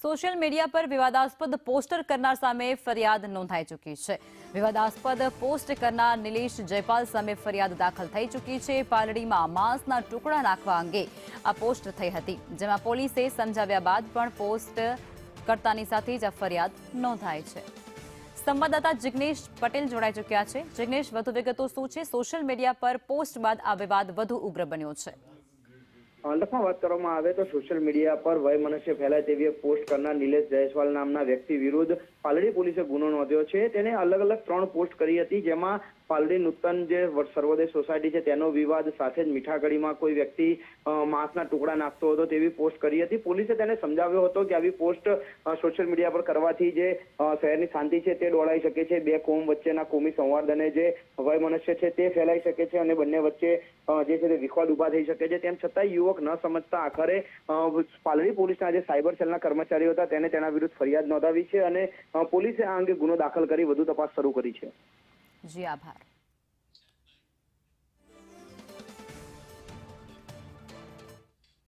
Social media પર વિવાદાસ્પદ poster કરનાર સામે ફરિયાદ નોંધાઈ ચૂકી છે। વિવાદાસ્પદ પોસ્ટ કરનાર નિલેશ જયપાલ સામે ફરિયાદ દાખલ થઈ ચૂકી છે। પાલડીમાં માંસના ટુકડા નાખવા અંગે આ પોસ્ટ થઈ હતી, જેમાં પોલીસે સમજાવ્યા બાદ પણ પોસ્ટ કરતાની સાથે જ આ ફરિયાદ નોંધાઈ છે। સંવાદદાતા જિગ્નેશ પટેલ જોડાઈ ચૂક્યા છે। જિગ્નેશ, વધુ વિગતો શું છે? સોશિયલ મીડિયા પર પોસ્ટ બાદ આ વિવાદ વધુ ઉગ્ર બન્યો છે। લખમાં વાત કરવામાં આવે તો સોશિયલ મીડિયા પર વયમનસ્ય ફેલાય તેવી પોસ્ટ કરનાર નિલેશ જયસ્વાલ નામના વ્યક્તિ વિરુદ્ધ પાલડી પોલીસે ગુનો નોંધ્યો છે। તેને અલગ અલગ 3 પોસ્ટ કરી હતી, જેમાં પાલડી નૂતન જે સર્વોદય સોસાયટી છે તેનો વિવાદ, સાથે જ મીઠાગઢીમાં કોઈ વ્યક્તિ માંસના ટુકડા નાખતો હતો તેવી પોસ્ટ કરી હતી। પોલીસે તેને સમજાવ્યો હતો કે આવી પોસ્ટ સોશિયલ મીડિયા પર કરવાથી જે શહેરની શાંતિ છે તે ડોળાઈ શકે છે, બે કોમ વચ્ચેના કોમી સંવાદ અને જે વયમનસ્ય છે તે ફેલાઈ શકે છે અને બંને વચ્ચે જે છે તે વિખવાદ ઉભા થઈ શકે છે। તેમ છતાં યુવક ન સમજતા આખરે પાલડી પોલીસના જે સાયબર સેલના કર્મચારીઓ હતા તેને તેના વિરુદ્ધ ફરિયાદ નોંધાવી છે અને પોલીસે આ અંગે ગુનો દાખલ કરી વધુ તપાસ શરૂ કરી છે। જી, આભાર।